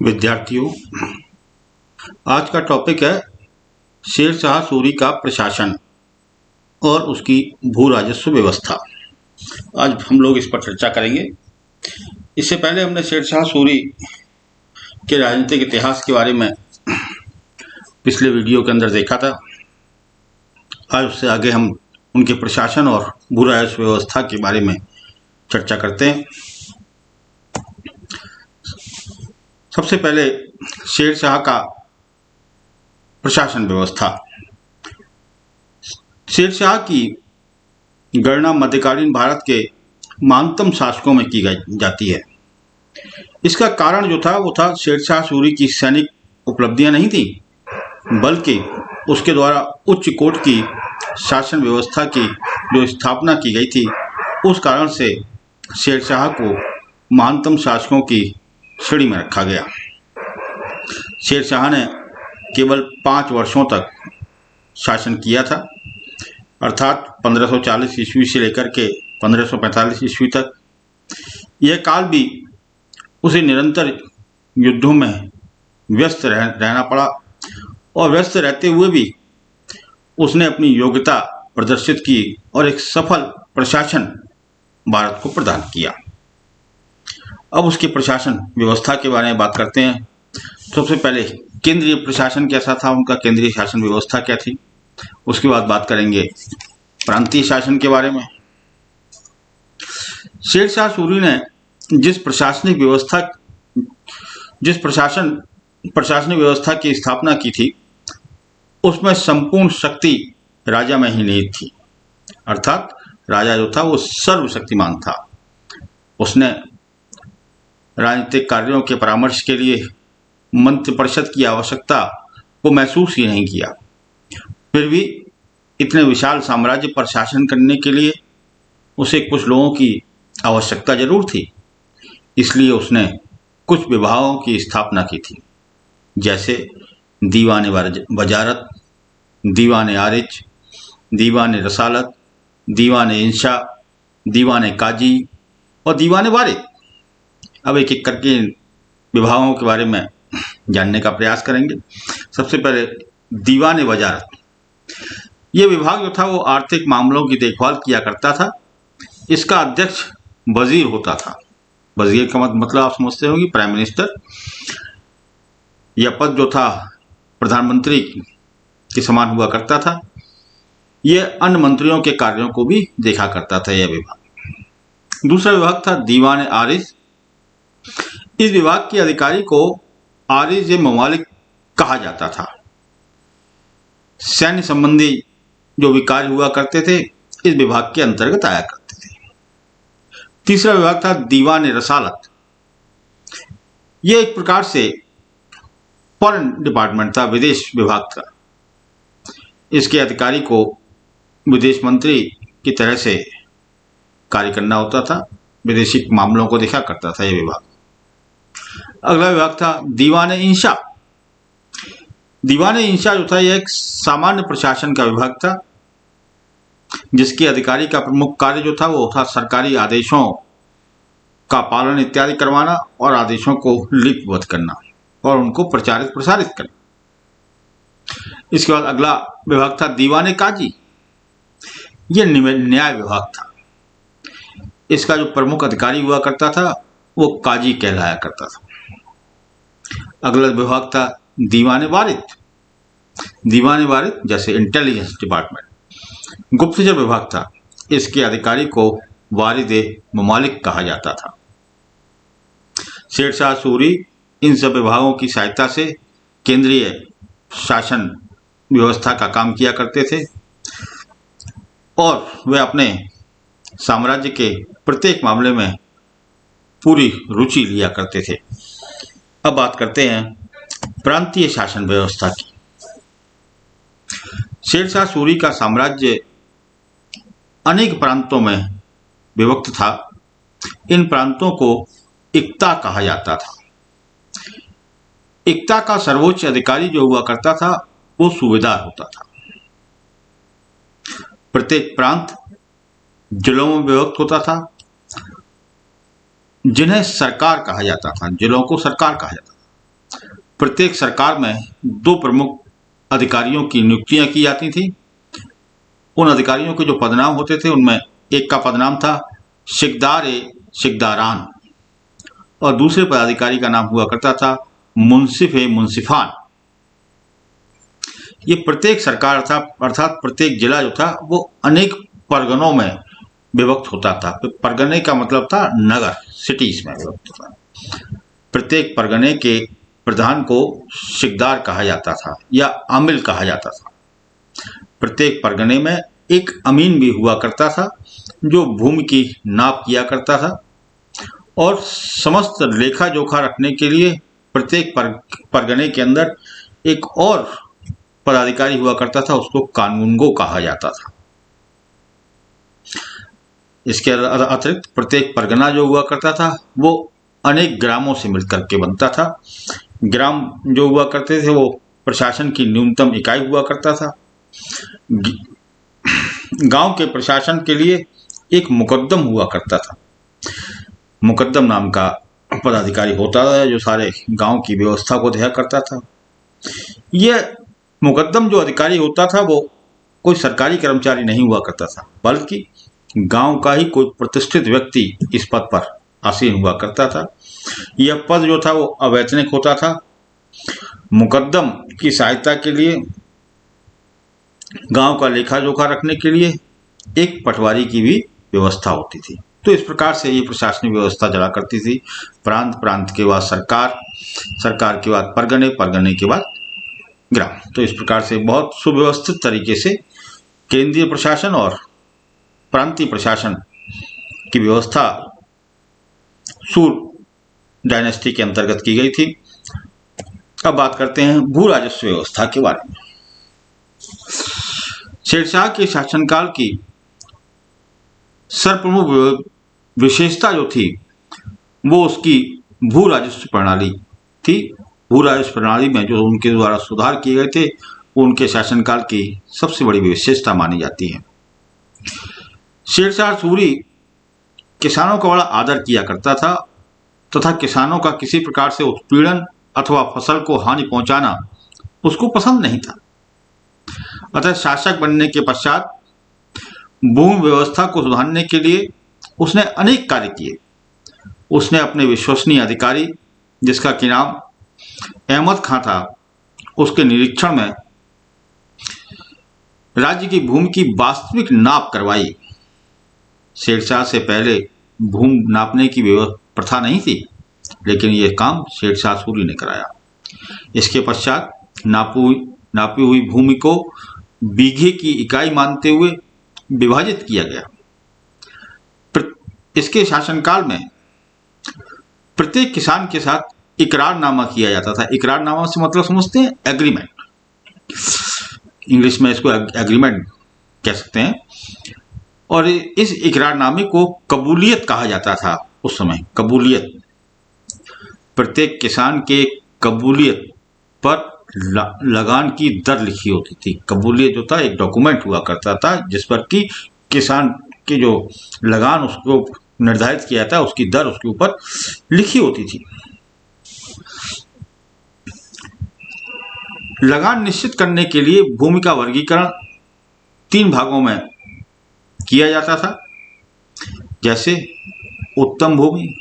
विद्यार्थियों, आज का टॉपिक है शेर शाह सूरी का प्रशासन और उसकी भू राजस्व व्यवस्था। आज हम लोग इस पर चर्चा करेंगे। इससे पहले हमने शेर शाह सूरी के राजनीतिक इतिहास के बारे में पिछले वीडियो के अंदर देखा था। आज उससे आगे हम उनके प्रशासन और भू राजस्व व्यवस्था के बारे में चर्चा करते हैं। सबसे पहले शेर शाह का प्रशासन व्यवस्था। शेर शाह की गणना मध्यकालीन भारत के महानतम शासकों में की जाती है। इसका कारण जो था वो था शेर शाह सूरी की सैनिक उपलब्धियां नहीं थी, बल्कि उसके द्वारा उच्च कोटि की शासन व्यवस्था की जो स्थापना की गई थी, उस कारण से शेर शाह को महानतम शासकों की श्रेणी में रखा गया। शेर शाह ने केवल 5 वर्षों तक शासन किया था, अर्थात 1540 ईस्वी से लेकर के 1545 ईस्वी तक। यह काल भी उसे निरंतर युद्धों में व्यस्त रहना पड़ा और व्यस्त रहते हुए भी उसने अपनी योग्यता प्रदर्शित की और एक सफल प्रशासन भारत को प्रदान किया। अब उसके प्रशासन व्यवस्था के बारे में बात करते हैं। सबसे पहले केंद्रीय प्रशासन कैसा था, उनका केंद्रीय शासन व्यवस्था क्या थी। उसके बाद बात करेंगे प्रांतीय शासन के बारे में। शेर शाह सूरी ने जिस प्रशासनिक व्यवस्था की स्थापना की थी, उसमें संपूर्ण शक्ति राजा में ही निहित थी। अर्थात राजा जो था वो सर्वशक्तिमान था। उसने राजनीतिक कार्यों के परामर्श के लिए मंत्रिपरिषद की आवश्यकता को महसूस ही नहीं किया। फिर भी इतने विशाल साम्राज्य पर शासन करने के लिए उसे कुछ लोगों की आवश्यकता जरूर थी। इसलिए उसने कुछ विभागों की स्थापना की थी, जैसे दीवान वजारत, दीवान आरिज, दीवान रसालत, दीवान इंशा, दीवान काजी और दीवान वारिद। अब एक एक करके विभागों के बारे में जानने का प्रयास करेंगे। सबसे पहले दीवान वजारत। ये विभाग जो था वो आर्थिक मामलों की देखभाल किया करता था। इसका अध्यक्ष वजीर होता था। वजीर का मतलब आप समझते होंगे, प्राइम मिनिस्टर। यह पद जो था प्रधानमंत्री के समान हुआ करता था। यह अन्य मंत्रियों के कार्यों को भी देखा करता था यह विभाग। दूसरा विभाग था दीवान आरिज। इस विभाग के अधिकारी को आरिज ममालिक कहा जाता था। सैन्य संबंधी जो भी कार्य हुआ करते थे इस विभाग के अंतर्गत आया करते थे। तीसरा विभाग था दीवान रसालत। यह एक प्रकार से फॉरेन डिपार्टमेंट था, विदेश विभाग था। इसके अधिकारी को विदेश मंत्री की तरह से कार्य करना होता था। विदेशी मामलों को देखा करता था यह विभाग। अगला विभाग था दीवान इंशा। दीवान इंशा जो था यह एक सामान्य प्रशासन का विभाग था, जिसके अधिकारी का प्रमुख कार्य जो था वो था सरकारी आदेशों का पालन इत्यादि करवाना और आदेशों को लिपिबद्ध करना और उनको प्रसारित करना। इसके बाद अगला विभाग था दीवान काजी। यह न्याय विभाग था। इसका जो प्रमुख अधिकारी हुआ करता था वो काजी कहलाया करता था। अगला विभाग था दीवान वारिद। दीवान वारिद जैसे इंटेलिजेंस डिपार्टमेंट, गुप्तचर विभाग था। इसके अधिकारी को वारिद ममालिक कहा जाता था। शेर शाह सूरी इन सब विभागों की सहायता से केंद्रीय शासन व्यवस्था का काम किया करते थे और वे अपने साम्राज्य के प्रत्येक मामले में पूरी रुचि लिया करते थे। अब बात करते हैं प्रांतीय शासन व्यवस्था की। शेर शाह सूरी का साम्राज्य अनेक प्रांतों में विभक्त था। इन प्रांतों को इक्ता कहा जाता था। इक्ता का सर्वोच्च अधिकारी जो हुआ करता था वो सूबेदार होता था। प्रत्येक प्रांत जिलों में विभक्त होता था, जिन्हें सरकार कहा जाता था। जिलों को सरकार कहा जाता था। प्रत्येक सरकार में दो प्रमुख अधिकारियों की नियुक्तियां की जाती थी। उन अधिकारियों के जो पदनाम होते थे उनमें एक का पदनाम था सिकदार ए सिकदारान और दूसरे पदाधिकारी का नाम हुआ करता था मुंसिफ ए मुंसिफान। ये प्रत्येक सरकार था अर्थात प्रत्येक जिला जो था वो अनेक परगनों में विभक्त होता था। परगने का मतलब था नगर, सिटीज में विभक्त था। प्रत्येक परगने के प्रधान को सिकदार कहा जाता था या आमिल कहा जाता था। प्रत्येक परगने में एक अमीन भी हुआ करता था जो भूमि की नाप किया करता था और समस्त लेखा जोखा रखने के लिए प्रत्येक परगने के अंदर एक और पदाधिकारी हुआ करता था, उसको कानूनगो कहा जाता था। इसके अतिरिक्त प्रत्येक परगना जो हुआ करता था वो अनेक ग्रामों से मिलकर के बनता था। ग्राम जो हुआ करते थे वो प्रशासन की न्यूनतम इकाई हुआ करता था। गांव के प्रशासन के लिए एक मुकद्दम हुआ करता था। मुकद्दम नाम का पदाधिकारी होता था जो सारे गांव की व्यवस्था को देखा करता था। यह मुकद्दम जो अधिकारी होता था वो कोई सरकारी कर्मचारी नहीं हुआ करता था, बल्कि गांव का ही कोई प्रतिष्ठित व्यक्ति इस पद पर आसीन हुआ करता था। यह पद जो था वो अवैतनिक होता था। मुकद्दम की सहायता के लिए गांव का लेखा जोखा रखने के लिए एक पटवारी की भी व्यवस्था होती थी। तो इस प्रकार से ये प्रशासनिक व्यवस्था चला करती थी। प्रांत, प्रांत के बाद सरकार, सरकार के बाद परगने, परगने के बाद ग्राम। तो इस प्रकार से बहुत सुव्यवस्थित तरीके से केंद्रीय प्रशासन और प्रांतीय प्रशासन की व्यवस्था सूर डायनेस्टी के अंतर्गत की गई थी। अब बात करते हैं भू राजस्व व्यवस्था के बारे में। शेरशाह के शासनकाल की सर्वप्रमुख विशेषता जो थी वो उसकी भू राजस्व प्रणाली थी। भू राजस्व प्रणाली में जो उनके द्वारा सुधार किए गए थे वो उनके शासनकाल की सबसे बड़ी विशेषता मानी जाती है। शेरशाह सूरी किसानों का बड़ा आदर किया करता था तथा किसानों का किसी प्रकार से उत्पीड़न अथवा फसल को हानि पहुंचाना उसको पसंद नहीं था। अतः शासक बनने के पश्चात भूमि व्यवस्था को सुधारने के लिए उसने अनेक कार्य किए। उसने अपने विश्वसनीय अधिकारी जिसका कि नाम अहमद खां था, उसके निरीक्षण में राज्य की भूमि की वास्तविक नाप करवाई। शेरशाह से पहले भूमि नापने की प्रथा नहीं थी, लेकिन यह काम शेरशाह सूरी ने कराया। इसके पश्चात नापी हुई भूमि को बीघे की इकाई मानते हुए विभाजित किया गया। इसके शासनकाल में प्रत्येक किसान के साथ इकरारनामा किया जाता था। इकरारनामा से मतलब समझते हैं एग्रीमेंट, इंग्लिश में इसको एग्रीमेंट कह सकते हैं। और इस इकरारनामे को कबूलियत कहा जाता था उस समय। कबूलियत, प्रत्येक किसान के कबूलियत पर लगान की दर लिखी होती थी। कबूलियत जो था एक डॉक्यूमेंट हुआ करता था जिस पर कि किसान के जो लगान उसको निर्धारित किया था उसकी दर उसके ऊपर लिखी होती थी। लगान निश्चित करने के लिए भूमि का वर्गीकरण 3 भागों में किया जाता था, जैसे उत्तम भूमि,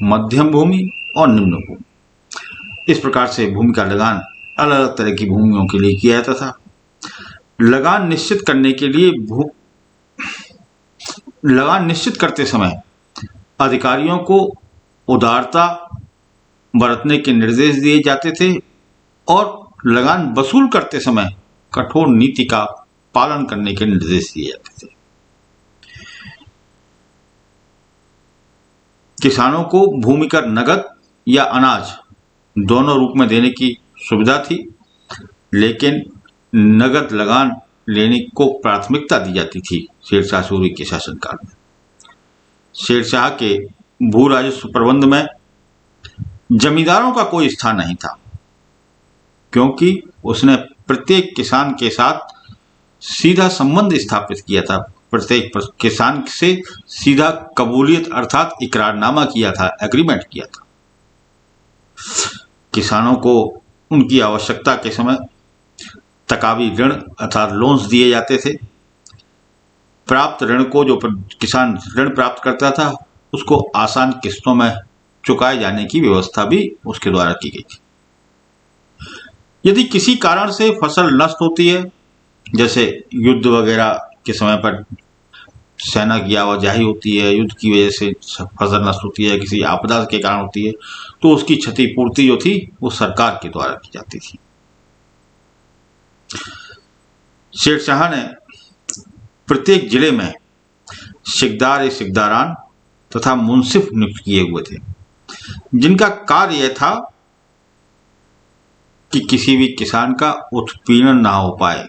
मध्यम भूमि और निम्न भूमि। इस प्रकार से भूमि का लगान अलग अलग तरह की भूमियों के लिए किया जाता था। लगान निश्चित करने के लिए लगान निश्चित करते समय अधिकारियों को उदारता बरतने के निर्देश दिए जाते थे और लगान वसूल करते समय कठोर नीति का पालन करने के निर्देश दिए जाते थे। किसानों को भूमि का नगद या अनाज दोनों रूप में देने की सुविधा थी, लेकिन नगद लगान लेने को प्राथमिकता दी जाती थी शेरशाह सूरी के शासनकाल में। शेरशाह के भू राजस्व प्रबंध में जमींदारों का कोई स्थान नहीं था, क्योंकि उसने प्रत्येक किसान के साथ सीधा संबंध स्थापित किया था। प्रत्येक किसान से सीधा कबूलियत अर्थात इकरारनामा किया था, एग्रीमेंट किया था। किसानों को उनकी आवश्यकता के समय तकावी ऋण अर्थात लोन्स दिए जाते थे। प्राप्त ऋण को जो किसान ऋण प्राप्त करता था उसको आसान किस्तों में चुकाए जाने की व्यवस्था भी उसके द्वारा की गई थी। यदि किसी कारण से फसल नष्ट होती है, जैसे युद्ध वगैरह के समय पर सेना की आवाजाही होती है, युद्ध की वजह से फसल नष्ट होती है, किसी आपदा के कारण होती है, तो उसकी क्षतिपूर्ति जो थी वो सरकार के द्वारा की जाती थी। शेरशाह ने प्रत्येक जिले में सिकदार या सिकदारान तथा मुंसिफ नियुक्त किए हुए थे, जिनका कार्य यह था कि किसी भी किसान का उत्पीड़न ना हो पाए,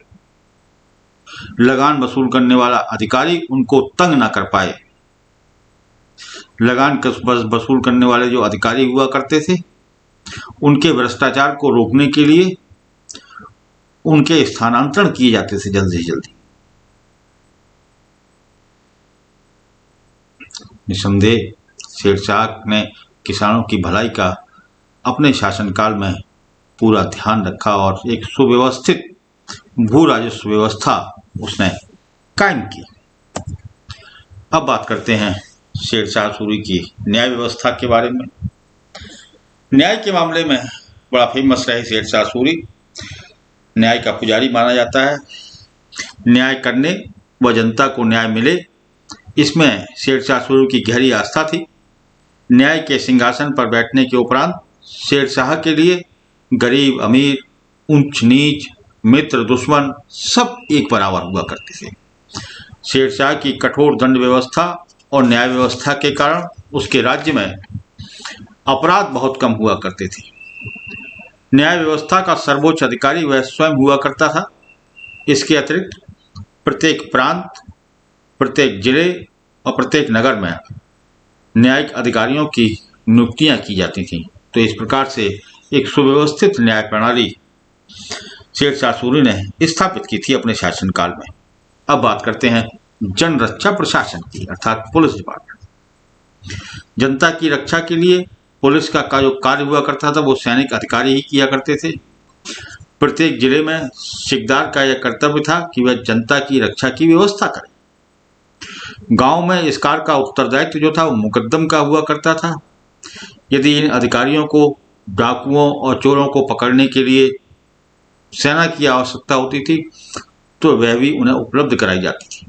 लगान वसूल करने वाला अधिकारी उनको तंग ना कर पाए। लगान वसूल करने वाले जो अधिकारी हुआ करते थे उनके भ्रष्टाचार को रोकने के लिए उनके स्थानांतरण किए जाते थे जल्दी से जल्दी। निसंदेह शेरशाह ने किसानों की भलाई का अपने शासनकाल में पूरा ध्यान रखा और एक सुव्यवस्थित भू राजस्व व्यवस्था उसने कायम की। अब बात करते हैं शेरशाह सूरी की न्याय व्यवस्था के बारे में। न्याय के मामले में बड़ा फेमस रहे शेरशाह सूरी। न्याय का पुजारी माना जाता है। न्याय करने व जनता को न्याय मिले, इसमें शेरशाह सूरी की गहरी आस्था थी। न्याय के सिंहासन पर बैठने के उपरांत शेरशाह के लिए गरीब अमीर, ऊंच नीच, मित्र दुश्मन सब एक बराबर हुआ करते थे। शेरशाह की कठोर दंड व्यवस्था और न्याय व्यवस्था के कारण उसके राज्य में अपराध बहुत कम हुआ करते थे। न्याय व्यवस्था का सर्वोच्च अधिकारी वह स्वयं हुआ करता था। इसके अतिरिक्त प्रत्येक प्रांत, प्रत्येक जिले और प्रत्येक नगर में न्यायिक अधिकारियों की नियुक्तियां की जाती थीं। तो इस प्रकार से एक सुव्यवस्थित न्याय प्रणाली शेरशाह सूरी ने स्थापित की थी अपने शासनकाल में। अब बात करते हैं जनरक्षा प्रशासन की, अर्थात पुलिस डिपार्टमेंट। जनता की रक्षा के लिए पुलिस का जो कार्य हुआ करता था वो सैनिक अधिकारी ही किया करते थे। प्रत्येक जिले में सिकदार का यह कर्तव्य था कि वह जनता की रक्षा की व्यवस्था करे। गांव में इस कार्य का उत्तरदायित्व जो था वो मुकद्दम का हुआ करता था। यदि इन अधिकारियों को डाकुओं और चोरों को पकड़ने के लिए सेना की आवश्यकता होती थी तो वह भी उन्हें उपलब्ध कराई जाती थी।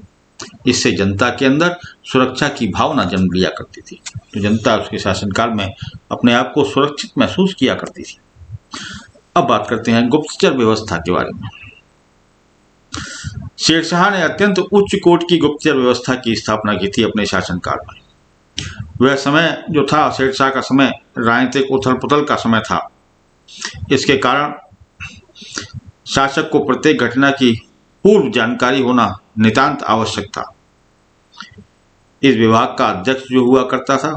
इससे जनता के अंदर सुरक्षा की भावना जन्म लिया करती थी। तो जनता उसके शासनकाल में अपने आप को सुरक्षित महसूस किया करती थी। अब बात करते हैं गुप्तचर व्यवस्था के बारे में। शेरशाह ने अत्यंत उच्च कोटि की गुप्तचर व्यवस्था की स्थापना की थी अपने शासनकाल में। वह समय जो था शेरशाह का समय राजनीतिक उथल पुथल का समय था। इसके कारण शासक को प्रत्येक घटना की पूर्व जानकारी होना नितांत आवश्यक था। इस विभाग का अध्यक्ष जो हुआ करता था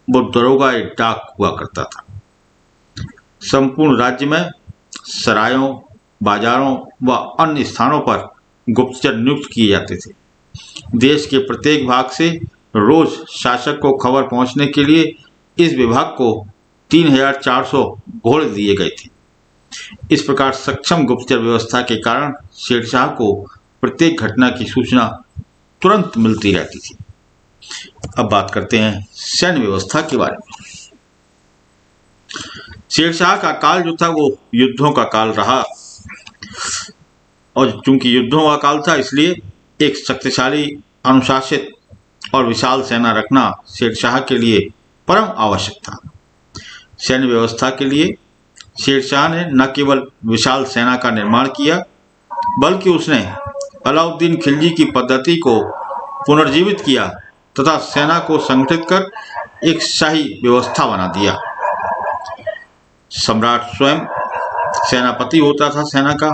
वो दरोगा डाक हुआ करता था। संपूर्ण राज्य में सरायों, बाजारों व अन्य स्थानों पर गुप्तचर नियुक्त किए जाते थे। देश के प्रत्येक भाग से रोज शासक को खबर पहुंचने के लिए इस विभाग को 3400 घोड़े दिए गए थे। इस प्रकार सक्षम गुप्तचर व्यवस्था के कारण शेरशाह को प्रत्येक घटना की सूचना तुरंत मिलती रहती थी। अब बात करते हैं सैन्य व्यवस्था के बारे में। शेरशाह का काल जो था वो युद्धों का काल रहा और चूंकि युद्धों का काल था इसलिए एक शक्तिशाली, अनुशासित और विशाल सेना रखना शेरशाह के लिए परम आवश्यक था। सैन्य व्यवस्था के लिए शेरशाह ने न केवल विशाल सेना का निर्माण किया बल्कि उसने अलाउद्दीन खिलजी की पद्धति को पुनर्जीवित किया तथा सेना को संगठित कर एक शाही व्यवस्था बना दिया। सम्राट स्वयं सेनापति होता था सेना का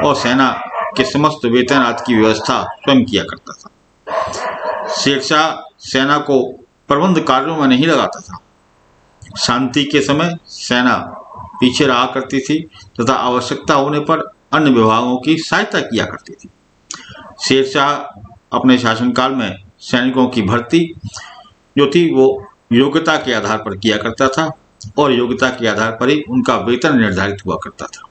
और सेना के समस्त वेतन आदि की व्यवस्था स्वयं किया करता था। शेरशाह सेना को प्रबंध कार्यों में नहीं लगाता था। शांति के समय सेना पीछे रहा करती थी तथा आवश्यकता होने पर अन्य विभागों की सहायता किया करती थी। शेरशाह अपने शासनकाल में सैनिकों की भर्ती जो थी वो योग्यता के आधार पर किया करता था। और योग्यता के आधार पर ही उनका वेतन निर्धारित हुआ करता था।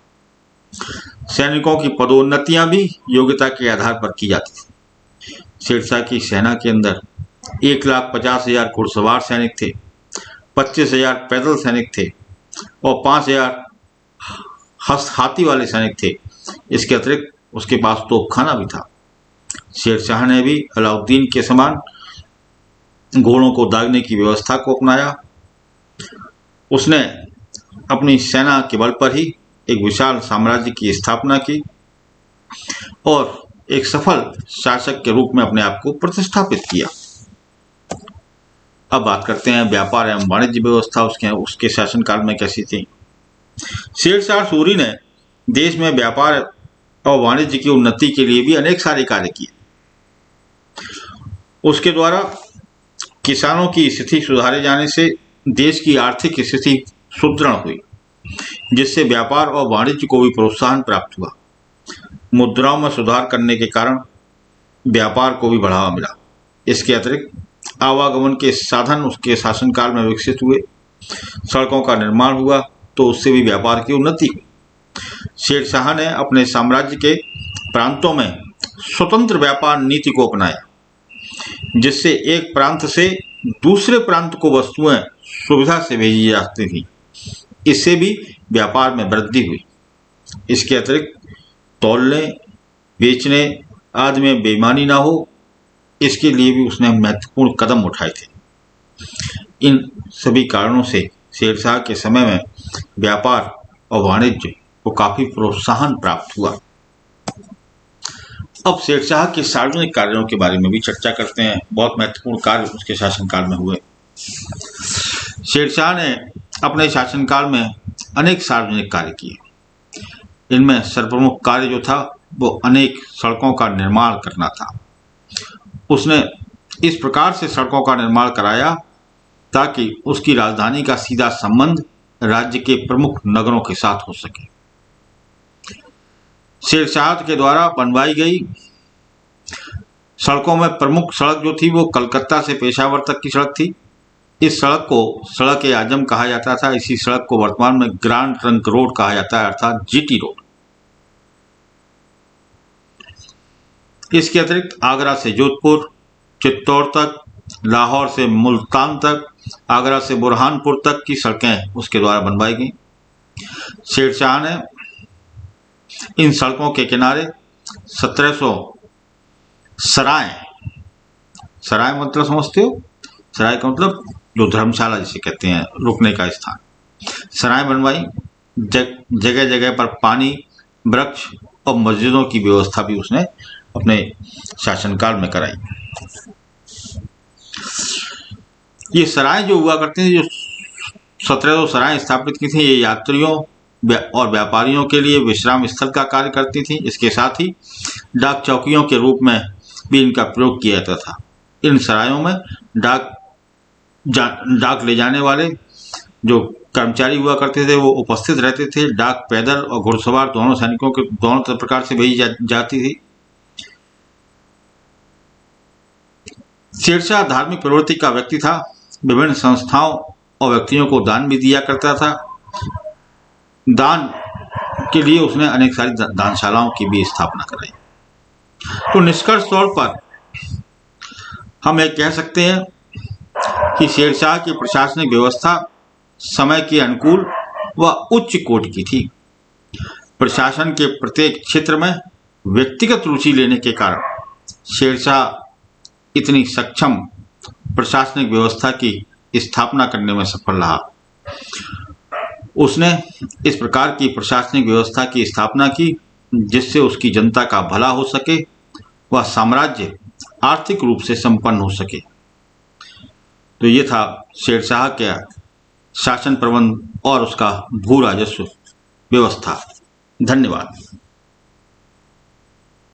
सैनिकों की पदोन्नतियां भी योग्यता के आधार पर की जाती थी। शेरशाह की सेना के अंदर 1,50,000 घुड़सवार सैनिक थे, 25,000 पैदल सैनिक थे और 5,000 हाथी वाले सैनिक थे। इसके अतिरिक्त उसके पास तोपखाना भी था। शेरशाह ने भी अलाउद्दीन के समान घोड़ों को दागने की व्यवस्था को अपनाया। उसने अपनी सेना के बल पर ही एक विशाल साम्राज्य की स्थापना की और एक सफल शासक के रूप में अपने आप को प्रतिष्ठापित किया। अब बात करते हैं व्यापार एवं वाणिज्य व्यवस्था उसके शासनकाल में कैसी थी। शेरशाह सूरी ने देश में व्यापार और वाणिज्य की उन्नति के लिए भी अनेक सारे कार्य किए। उसके द्वारा किसानों की स्थिति सुधारे जाने से देश की आर्थिक स्थिति सुदृढ़ हुई, जिससे व्यापार और वाणिज्य को भी प्रोत्साहन प्राप्त हुआ। मुद्राओं में सुधार करने के कारण व्यापार को भी बढ़ावा मिला। इसके अतिरिक्त आवागमन के साधन उसके शासनकाल में विकसित हुए। सड़कों का निर्माण हुआ तो उससे भी व्यापार की उन्नति हुई। शेरशाह ने अपने साम्राज्य के प्रांतों में स्वतंत्र व्यापार नीति को अपनाया, जिससे एक प्रांत से दूसरे प्रांत को वस्तुएं सुविधा से भेजी जाती थी। इससे भी व्यापार में वृद्धि हुई। इसके अतिरिक्त तौलने बेचने आदि में बेईमानी ना हो, इसके लिए भी उसने महत्वपूर्ण कदम उठाए थे। इन सभी कारणों से शेरशाह के समय में व्यापार और वाणिज्य को काफी प्रोत्साहन प्राप्त हुआ। अब शेरशाह के सार्वजनिक कार्यों के बारे में भी चर्चा करते हैं। बहुत महत्वपूर्ण कार्य उसके शासनकाल में हुए। शेरशाह ने अपने शासनकाल में अनेक सार्वजनिक कार्य किए। इनमें सर्वप्रमुख कार्य जो था वो अनेक सड़कों का निर्माण करना था। उसने इस प्रकार से सड़कों का निर्माण कराया ताकि उसकी राजधानी का सीधा संबंध राज्य के प्रमुख नगरों के साथ हो सके। शेरशाह के द्वारा बनवाई गई सड़कों में प्रमुख सड़क जो थी वो कलकत्ता से पेशावर तक की सड़क थी। इस सड़क को सड़क ए आजम कहा जाता था। इसी सड़क को वर्तमान में ग्रांड ट्रंक रोड कहा जाता है, अर्थात जीटी रोड। इसके अतिरिक्त आगरा से जोधपुर, चित्तौड़ तक, लाहौर से मुल्तान तक, आगरा से बुरहानपुर तक की सड़कें उसके द्वारा बनवाई गई। शेरशाह ने इन सड़कों के किनारे 1700 सराय मतलब समझते हो? सराय का मतलब जो धर्मशाला जिसे कहते हैं, रुकने का स्थान। सराय बनवाई। जगह जगह पर पानी, वृक्ष और मस्जिदों की व्यवस्था भी उसने अपने शासनकाल में कराई। ये सराय जो हुआ करती थी, जो 1700 सराय स्थापित की थी, ये यात्रियों और व्यापारियों के लिए विश्राम स्थल का कार्य करती थी। इसके साथ ही डाक चौकियों के रूप में भी इनका प्रयोग किया जाता था। इन सरायों में डाक ले जाने वाले जो कर्मचारी हुआ करते थे वो उपस्थित रहते थे। डाक पैदल और घुड़सवार दोनों सैनिकों के दोनों प्रकार से भेजी जाती थी। शेरशाह धार्मिक प्रवृत्ति का व्यक्ति था। विभिन्न संस्थाओं और व्यक्तियों को दान भी दिया करता था। दान के लिए उसने अनेक सारी दानशालाओं की भी स्थापना कराई। तो निष्कर्ष तौर पर हम ये कह सकते हैं कि शेरशाह की प्रशासनिक व्यवस्था समय के अनुकूल व उच्च कोटि की थी। प्रशासन के प्रत्येक क्षेत्र में व्यक्तिगत रुचि लेने के कारण शेरशाह इतनी सक्षम प्रशासनिक व्यवस्था की स्थापना करने में सफल रहा। उसने इस प्रकार की प्रशासनिक व्यवस्था की स्थापना की जिससे उसकी जनता का भला हो सके, वह साम्राज्य आर्थिक रूप से संपन्न हो सके। तो ये था शेरशाह का शासन प्रबंध और उसका भू राजस्व व्यवस्था। धन्यवाद।